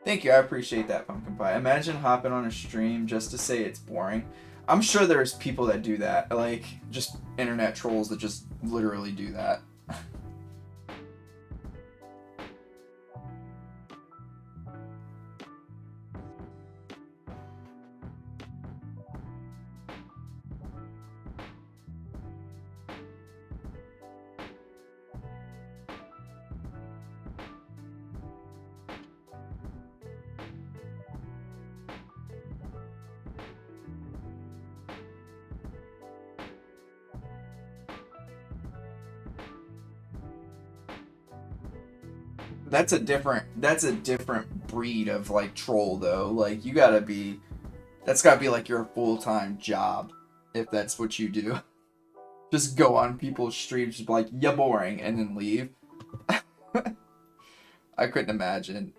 Thank you, I appreciate that, Pumpkin Pie. Imagine hopping on a stream just to say it's boring. I'm sure there's people that do that, like just internet trolls that just literally do that. That's a different breed of like troll though. Like you gotta be that's gotta be like your full-time job if that's what you do. Just go on people's streams just be like, yeah, boring, and then leave. I couldn't imagine.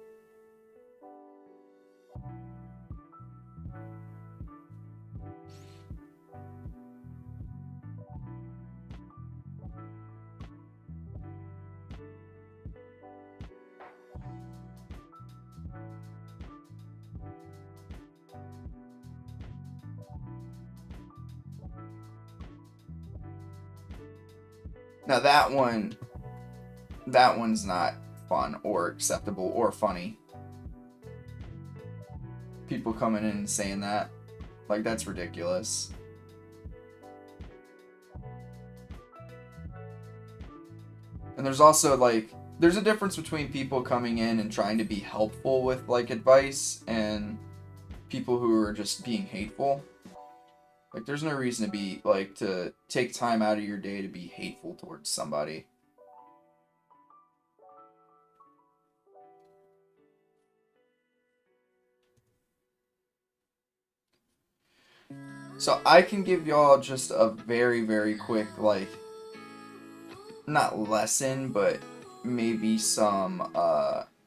Now that one that one's not fun or acceptable or funny. People coming in and saying that, like, that's ridiculous. And there's also, like, there's a difference between people coming in and trying to be helpful with, like, advice and people who are just being hateful. Like, there's no reason to be, like, to take time out of your day to be hateful towards somebody. So I can give y'all just a very, very quick, like, not lesson, but maybe some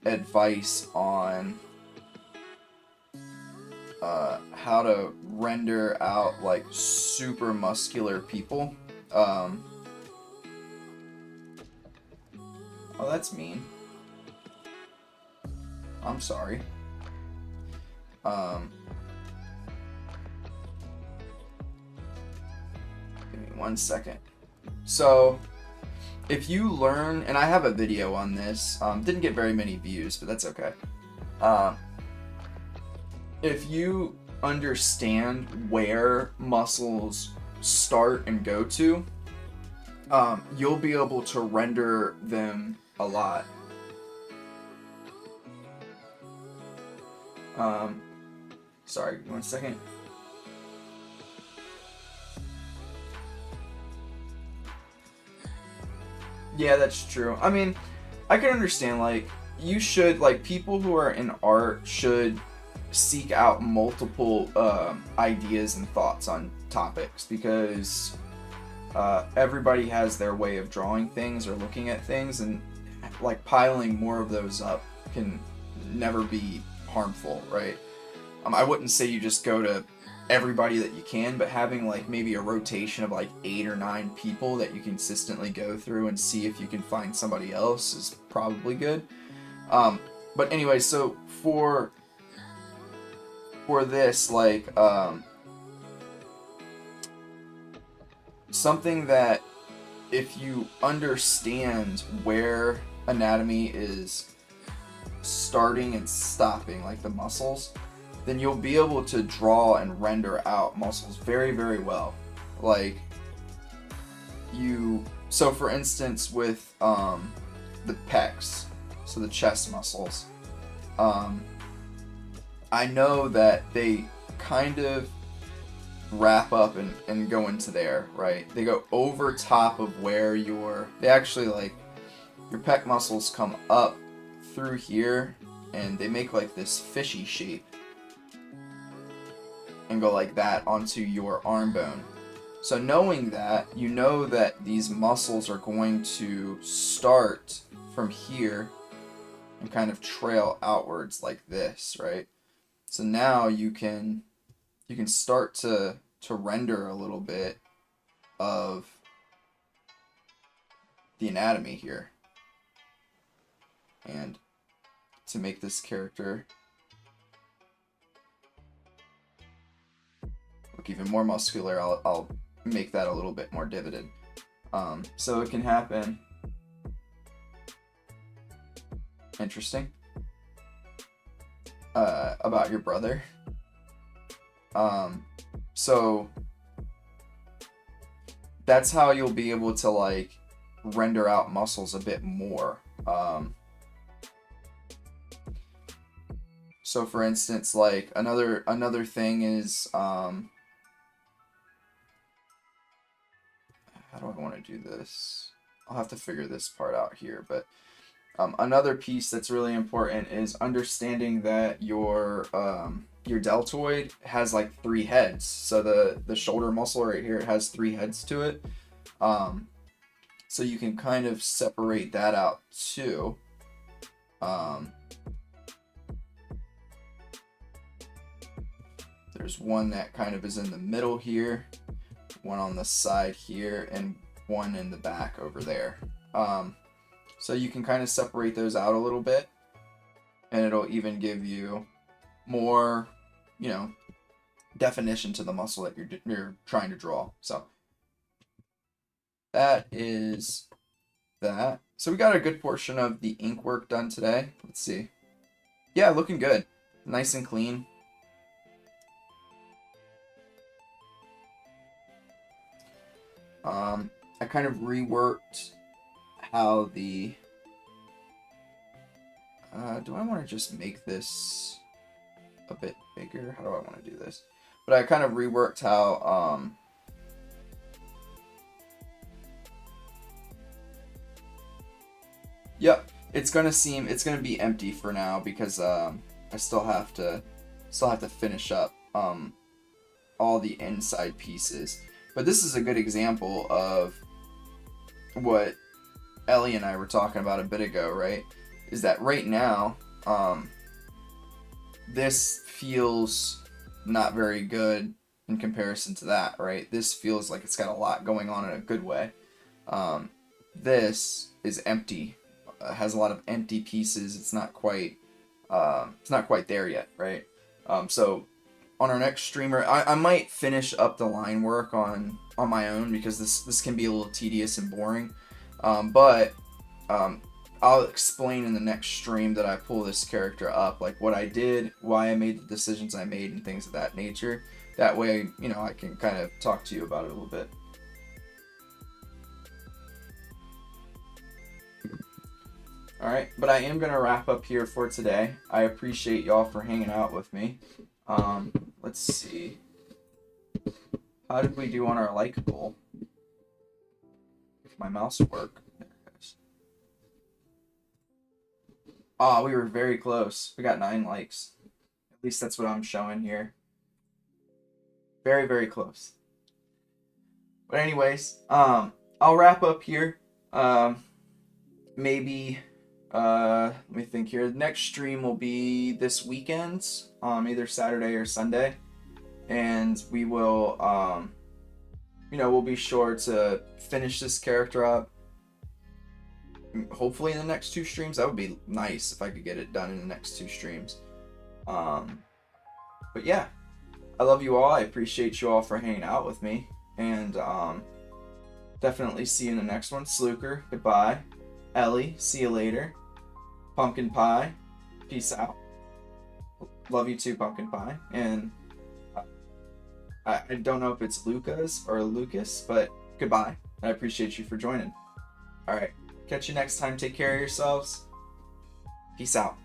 advice on how to render out, like, super muscular people. Oh, that's mean. I'm sorry. Give me 1 second. So, if you learn, and I have a video on this, didn't get very many views, but that's okay. If you understand where muscles start and go to, you'll be able to render them a lot. Sorry, 1 second. Yeah, that's true. I mean, I can understand, like, you should, like, people who are in art should seek out multiple ideas and thoughts on topics, because everybody has their way of drawing things or looking at things, and, like, piling more of those up can never be harmful, right? I wouldn't say you just go to everybody that you can, but having, like, maybe a rotation of, like, 8 or 9 people that you consistently go through and see if you can find somebody else is probably good. But anyway, so for this, like, something that, if you understand where anatomy is starting and stopping, like the muscles, then you'll be able to draw and render out muscles very, very well. Like, so for instance, with the pecs, so the chest muscles, I know that they kind of wrap up and go into there, right? They go over top of where they actually, like, your pec muscles come up through here, and they make, like, this fishy shape and go like that onto your arm bone. So knowing that, you know that these muscles are going to start from here and kind of trail outwards like this, right? So now you can start to render a little bit of the anatomy here. And to make this character look even more muscular, I'll make that a little bit more divoted. So it can happen. Interesting. About your brother. So that's how you'll be able to, like, render out muscles a bit more. So for instance, like, another thing is, how do I want to do this? I'll have to figure this part out here, but another piece that's really important is understanding that your deltoid has, like, 3 heads. So the shoulder muscle right here, it has 3 heads to it. So you can kind of separate that out too. There's one that kind of is in the middle here, one on the side here, and one in the back over there. So you can kind of separate those out a little bit, and it'll even give you more, you know, definition to the muscle that you're trying to draw. So that is that. So we got a good portion of the ink work done today. Let's see. Yeah, looking good. Nice and clean. I kind of reworked how the... do I want to just make this a bit bigger? How do I want to do this? But I kind of reworked how... Yep, it's gonna be empty for now because I still have to finish up all the inside pieces. But this is a good example of what Ellie and I were talking about a bit ago, right? Is that right now, this feels not very good in comparison to that, right? This feels like it's got a lot going on in a good way. This is empty. Has a lot of empty pieces. It's not quite there yet, right? So on our next streamer, I might finish up the line work on my own because this can be a little tedious and boring. But I'll explain in the next stream that I pull this character up, like what I did, why I made the decisions I made, and things of that nature. That way, you know, I can kind of talk to you about it a little bit. Alright, but I am going to wrap up here for today. I appreciate y'all for hanging out with me. Let's see. How did we do on our like goal? If my mouse will work. There it goes. Ah, we were very close. We got 9 likes. At least that's what I'm showing here. Very, very close. But anyways, I'll wrap up here. Maybe... let me think here. The next stream will be this weekend, either Saturday or Sunday, and we will, you know, we'll be sure to finish this character up. Hopefully in the next 2 streams. That would be nice if I could get it done in the next 2 streams. But yeah, I love you all. I appreciate you all for hanging out with me, and definitely see you in the next one. Sluker, goodbye. Ellie, see you later. Pumpkin Pie, peace out. Love you too, Pumpkin Pie. And I don't know if it's Lucas or Lucas, but goodbye. I appreciate you for joining. Alright, catch you next time. Take care of yourselves. Peace out.